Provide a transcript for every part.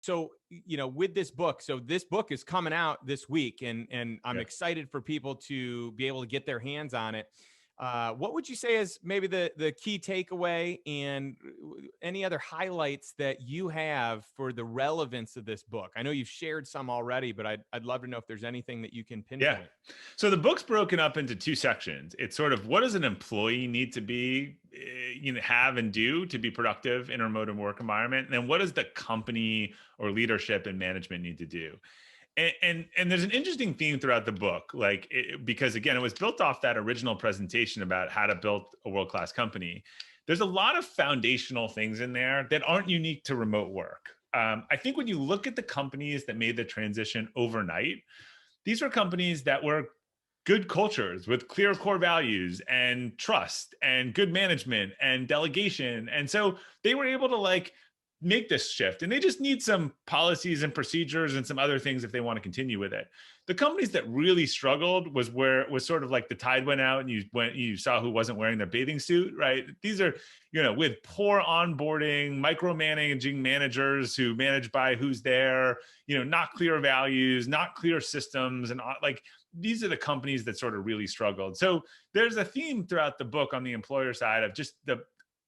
So, with this book, so this book is coming out this week, and I'm Yeah. excited for people to be able to get their hands on it. What would you say is maybe the key takeaway, and any other highlights that you have for the relevance of this book? I know you've shared some already, but I'd love to know if there's anything that you can Yeah. pinpoint. So the book's broken up into two sections. It's sort of what does an employee need to be, have and do to be productive in a remote work environment, and then what does the company or leadership and management need to do? And there's an interesting theme throughout the book, because again, it was built off that original presentation about how to build a world-class company. There's a lot of foundational things in there that aren't unique to remote work. I think when you look at the companies that made the transition overnight, these were companies that were good cultures with clear core values and trust and good management and delegation. And so they were able to make this shift, and they just need some policies and procedures and some other things if they want to continue with it. The companies that really struggled was where it was sort of like the tide went out and you saw who wasn't wearing their bathing suit, right? These are, with poor onboarding, micromanaging managers who manage by who's there, not clear values, not clear systems. And these are the companies that sort of really struggled. So there's a theme throughout the book on the employer side of just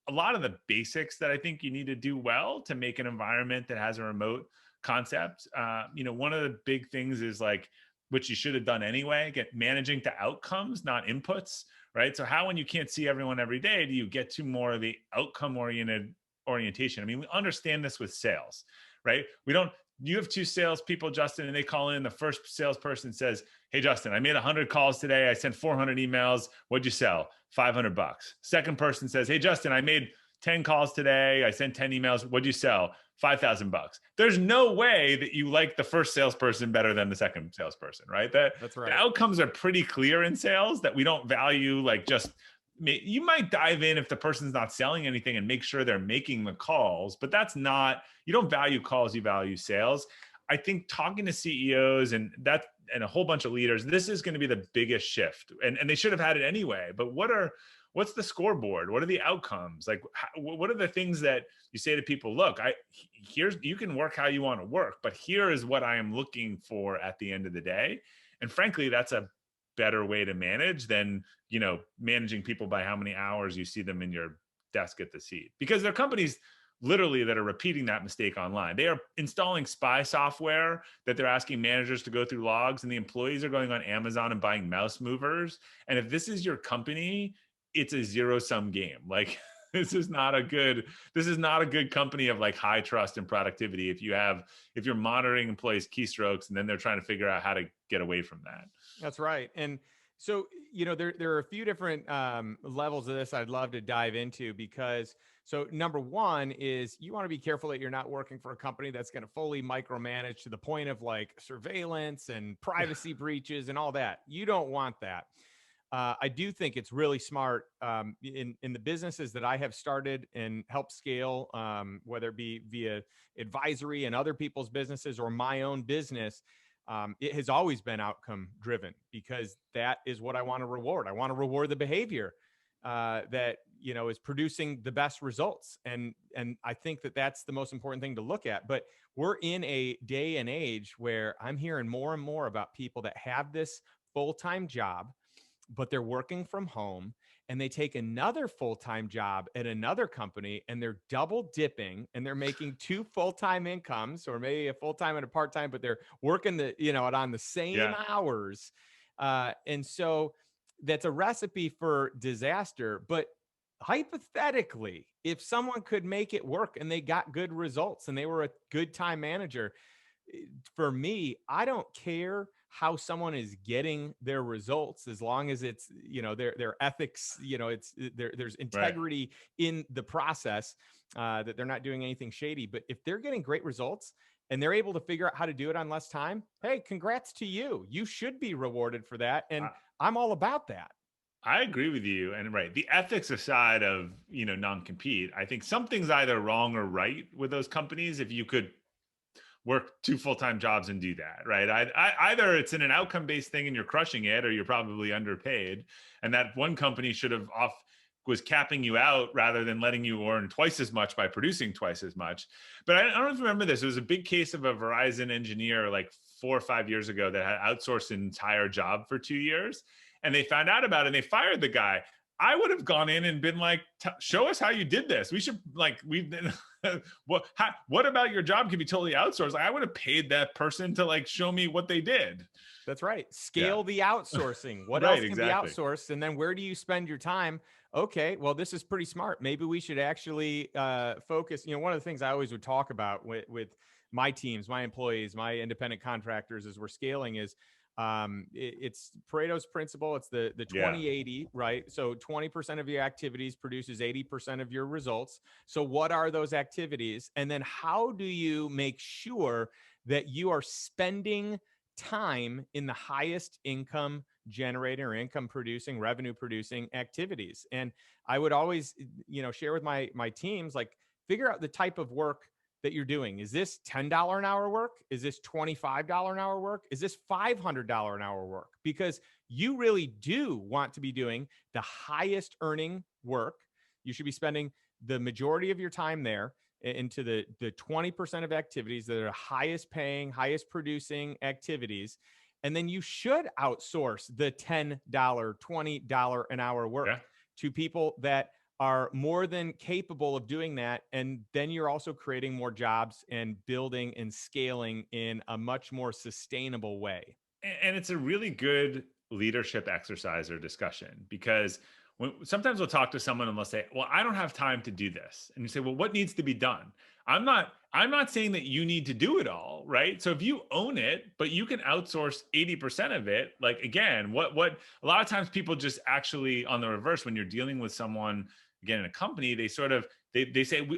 a lot of the basics that I think you need to do well to make an environment that has a remote concept. One of the big things is which you should have done anyway, get managing to outcomes, not inputs, right? So how, when you can't see everyone every day, do you get to more of the outcome orientation? I mean, we understand this with sales, right? You have two salespeople, Justin, and they call in. The first salesperson says, "Hey, Justin, I made 100 calls today. I sent 400 emails. What'd you sell? $500. Second person says, "Hey, Justin, I made 10 calls today. I sent 10 emails. What'd you sell? $5,000. There's no way that you like the first salesperson better than the second salesperson, right? That's The right. outcomes are pretty clear in sales, that we don't value you might dive in if the person's not selling anything and make sure they're making the calls, but you don't value calls, you value sales. I think talking to CEOs and a whole bunch of leaders, this is going to be the biggest shift, and they should have had it anyway. But what's the scoreboard? What are the outcomes? What are the things that you say to people? Look, you can work how you want to work, but here is what I am looking for at the end of the day. And frankly, that's a better way to manage than managing people by how many hours you see them in your desk at the seat, because there are companies literally that are repeating that mistake online. They are installing spy software that they're asking managers to go through logs, and the employees are going on Amazon and buying mouse movers. And if this is your company, it's a zero-sum game. This is not a good company of high trust and productivity if you're monitoring employees' keystrokes and then they're trying to figure out how to get away from that. That's right. And so, there are a few different levels of this I'd love to dive into, because so number one is you want to be careful that you're not working for a company that's going to fully micromanage to the point of surveillance and privacy breaches and all that. You don't want that. I do think it's really smart in the businesses that I have started and helped scale, whether it be via advisory and other people's businesses or my own business. It has always been outcome driven, because that is what I want to reward. I want to reward the behavior that is producing the best results, and I think that that's the most important thing to look at. But we're in a day and age where I'm hearing more and more about people that have this full-time job, but they're working from home, and they take another full-time job at another company, and they're double dipping, and they're making two full-time incomes, or maybe a full-time and a part-time, but they're working on the same hours. And so that's a recipe for disaster. But hypothetically, if someone could make it work and they got good results and they were a good time manager, for me, I don't care how someone is getting their results, as long as it's their ethics, there's integrity in the process, that they're not doing anything shady. But if they're getting great results and they're able to figure out how to do it on less time, hey, congrats to you. You should be rewarded for that, and I'm all about that. I agree with you. And the ethics aside of, non-compete, I think something's either wrong or right with those companies if you could work two full-time jobs and do that, right? Either it's in an outcome-based thing and you're crushing it, or you're probably underpaid. And that one company should have was capping you out rather than letting you earn twice as much by producing twice as much. But I don't know if you remember this. It was a big case of a Verizon engineer like 4 or 5 years ago that had outsourced an entire job for 2 years. And they found out about it and they fired the guy. I would have gone in and been like, show us how you did this. We should what about your job can be totally outsourced? Like, I would have paid that person to like show me what they did. That's right. Scale the outsourcing. What Right, else can be exactly. outsourced? And then where do you spend your time? Okay, well, this is pretty smart. Maybe we should actually focus. One of the things I always would talk about with my teams, my employees, my independent contractors as we're scaling is it's Pareto's principle. It's the 20-80, right? So 20% of your activities produces 80% of your results. So what are those activities? And then how do you make sure that you are spending time in the highest income generating or income producing, revenue producing activities? And I would always, share with my teams, like, figure out the type of work that you're doing. Is this $10 an hour work? Is this $25 an hour work? Is this $500 an hour work? Because you really do want to be doing the highest earning work. You should be spending the majority of your time there into the 20% of activities that are highest paying, highest producing activities. And then you should outsource the $10, $20 an hour work to people that are more than capable of doing that. And then you're also creating more jobs and building and scaling in a much more sustainable way. And it's a really good leadership exercise or discussion, because sometimes we'll talk to someone and they'll say, well, I don't have time to do this. And you say, well, what needs to be done? I'm not saying that you need to do it all, right? So if you own it, but you can outsource 80% of it, like, again, what a lot of times people just actually, on the reverse, when you're dealing with someone, again, in a company, they sort of, they say,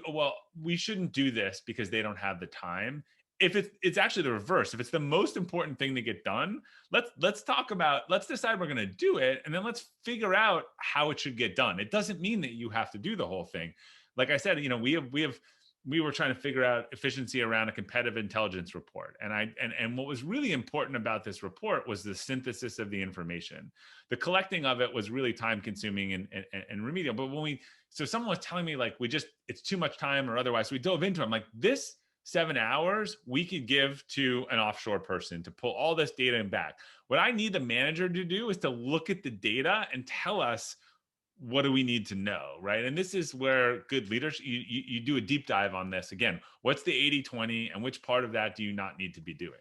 we shouldn't do this because they don't have the time. If it's actually the reverse. If it's the most important thing to get done, let's decide we're going to do it, and then let's figure out how it should get done. It doesn't mean that you have to do the whole thing. Like I said, we were trying to figure out efficiency around a competitive intelligence report, and what was really important about this report was the synthesis of the information. The collecting of it was really time consuming and remedial. But so someone was telling me, like, it's too much time or otherwise, so we dove into it. I'm like, this 7 hours we could give to an offshore person to pull all this data in back. What I need the manager to do is to look at the data and tell us, what do we need to know, right? And this is where good leadership, you do a deep dive on this. Again, what's the 80-20 and which part of that do you not need to be doing?